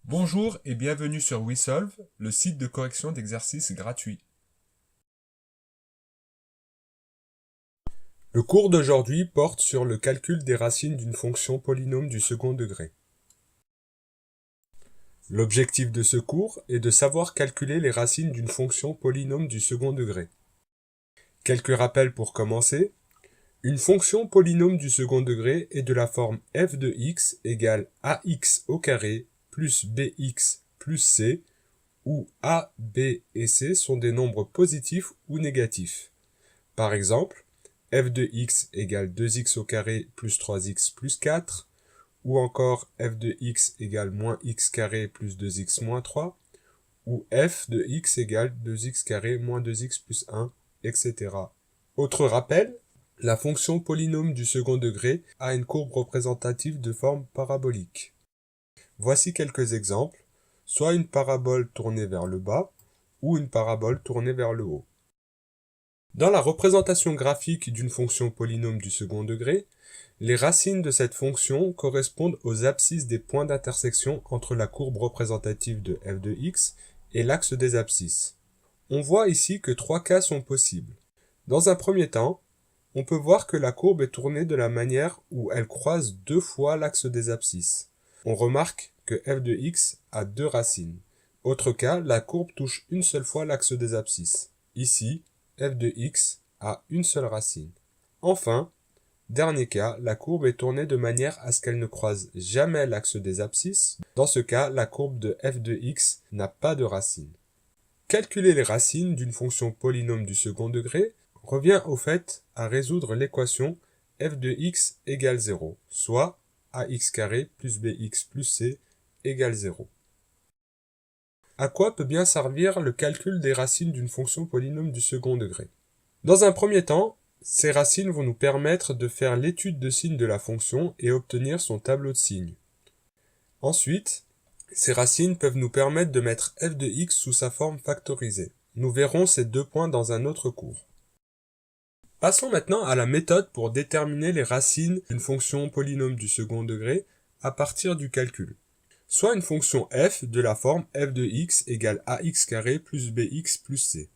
Bonjour et bienvenue sur WeSolve, le site de correction d'exercices gratuit. Le cours d'aujourd'hui porte sur le calcul des racines d'une fonction polynôme du second degré. L'objectif de ce cours est de savoir calculer les racines d'une fonction polynôme du second degré. Quelques rappels pour commencer. Une fonction polynôme du second degré est de la forme f de x égale ax au carré plus bx plus c, où a, b et c sont des nombres positifs ou négatifs. Par exemple, f de x égale 2x au carré plus 3x plus 4, ou encore f de x égale moins x carré plus 2x moins 3, ou f de x égale 2x carré moins 2x plus 1, etc. Autre rappel, la fonction polynôme du second degré a une courbe représentative de forme parabolique. Voici quelques exemples, soit une parabole tournée vers le bas, ou une parabole tournée vers le haut. Dans la représentation graphique d'une fonction polynôme du second degré, les racines de cette fonction correspondent aux abscisses des points d'intersection entre la courbe représentative de f de x et l'axe des abscisses. On voit ici que trois cas sont possibles. Dans un premier temps, on peut voir que la courbe est tournée de la manière où elle croise deux fois l'axe des abscisses. On remarque que f de x a deux racines. Autre cas, la courbe touche une seule fois l'axe des abscisses. Ici, f de x a une seule racine. Enfin, dernier cas, la courbe est tournée de manière à ce qu'elle ne croise jamais l'axe des abscisses. Dans ce cas, la courbe de f de x n'a pas de racine. Calculer les racines d'une fonction polynôme du second degré revient au fait à résoudre l'équation f de x égale 0, soit ax carré plus bx plus c égale 0. À quoi peut bien servir le calcul des racines d'une fonction polynôme du second degré? Dans un premier temps, ces racines vont nous permettre de faire l'étude de signes de la fonction et obtenir son tableau de signes. Ensuite, ces racines peuvent nous permettre de mettre f de x sous sa forme factorisée. Nous verrons ces deux points dans un autre cours. Passons maintenant à la méthode pour déterminer les racines d'une fonction polynôme du second degré à partir du calcul. Soit une fonction f de la forme f de x égale ax carré plus bx plus c.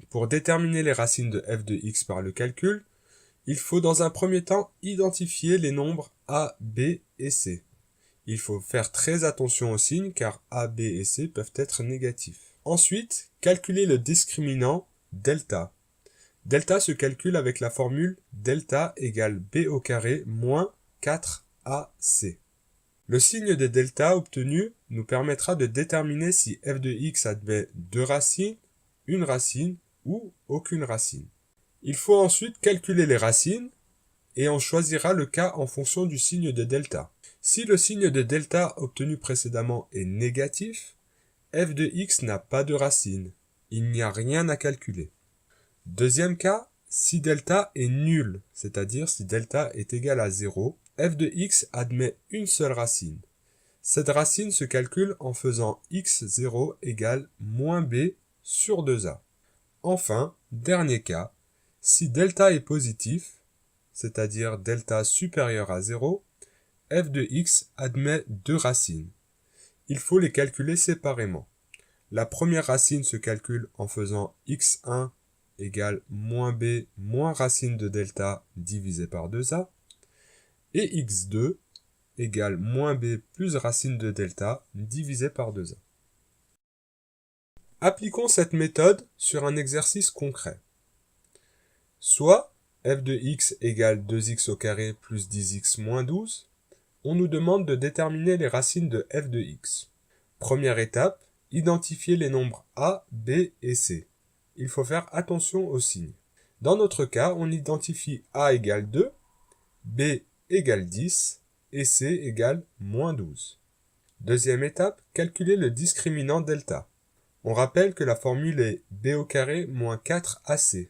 Pour déterminer les racines de f de x par le calcul, il faut dans un premier temps identifier les nombres a, b et c. Il faut faire très attention aux signes car a, b et c peuvent être négatifs. Ensuite, calculer le discriminant delta. Delta se calcule avec la formule delta égale b au carré moins 4ac. Le signe de delta obtenu nous permettra de déterminer si f de x admet deux racines, une racine ou aucune racine. Il faut ensuite calculer les racines et on choisira le cas en fonction du signe de delta. Si le signe de delta obtenu précédemment est négatif, f de x n'a pas de racine. Il n'y a rien à calculer. Deuxième cas, si delta est nul, c'est-à-dire si delta est égal à 0, f de x admet une seule racine. Cette racine se calcule en faisant x0 égale moins b sur 2a. Enfin, dernier cas, si delta est positif, c'est-à-dire delta supérieur à 0, f de x admet deux racines. Il faut les calculer séparément. La première racine se calcule en faisant x1 égale moins b moins racine de delta divisé par 2a, et x2 égale moins b plus racine de delta divisé par 2a. Appliquons cette méthode sur un exercice concret. Soit f de x égale 2x au carré plus 10x moins 12, on nous demande de déterminer les racines de f de x. Première étape, identifier les nombres a, b et c. Il faut faire attention aux signes. Dans notre cas, on identifie a égale 2, b égale 10 et c égale moins 12. Deuxième étape, calculer le discriminant delta. On rappelle que la formule est b au carré moins 4ac.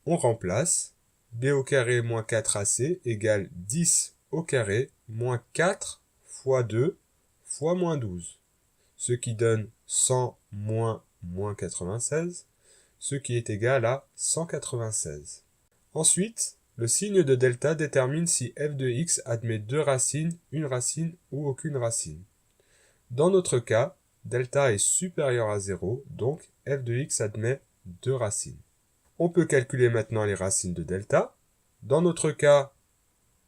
On remplace b au carré moins 4ac égale 10 au carré moins 4 fois 2 fois moins 12, ce qui donne 100 moins 96, ce qui est égal à 196. Ensuite, le signe de delta détermine si f de x admet deux racines, une racine ou aucune racine. Dans notre cas, delta est supérieur à 0, donc f de x admet 2 racines. On peut calculer maintenant les racines de delta. Dans notre cas,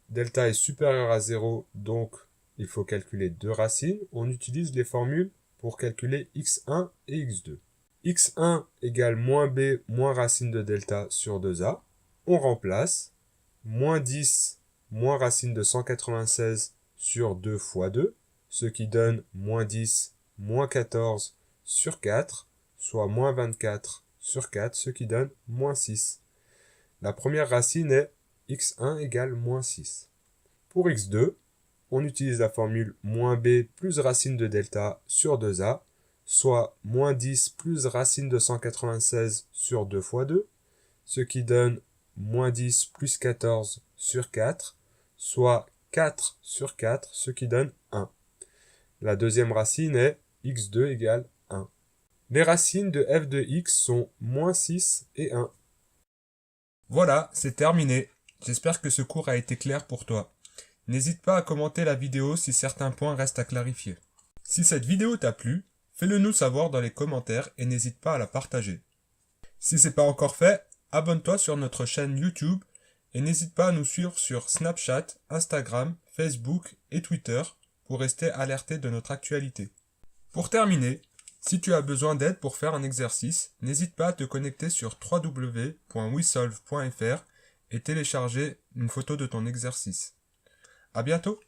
delta est supérieur à 0, donc il faut calculer 2 racines. On utilise les formules pour calculer x1 et x2. x1 égale moins b moins racine de delta sur 2a. On remplace moins 10 moins racine de 196 sur 2 fois 2, ce qui donne moins 10 moins 14 sur 4, soit moins 24 sur 4, ce qui donne moins 6. La première racine est x1 égale moins 6. Pour x2, on utilise la formule moins b plus racine de delta sur 2a, soit moins 10 plus racine de 196 sur 2 fois 2, ce qui donne moins 10 plus 14 sur 4, soit 4 sur 4, ce qui donne 1. La deuxième racine est x2 égale 1. Les racines de f de x sont moins 6 et 1. Voilà, c'est terminé. J'espère que ce cours a été clair pour toi. N'hésite pas à commenter la vidéo si certains points restent à clarifier. Si cette vidéo t'a plu, fais-le nous savoir dans les commentaires et n'hésite pas à la partager. Si ce n'est pas encore fait, abonne-toi sur notre chaîne YouTube et n'hésite pas à nous suivre sur Snapchat, Instagram, Facebook et Twitter pour rester alerté de notre actualité. Pour terminer, si tu as besoin d'aide pour faire un exercice, n'hésite pas à te connecter sur www.wesolve.fr et télécharger une photo de ton exercice. À bientôt!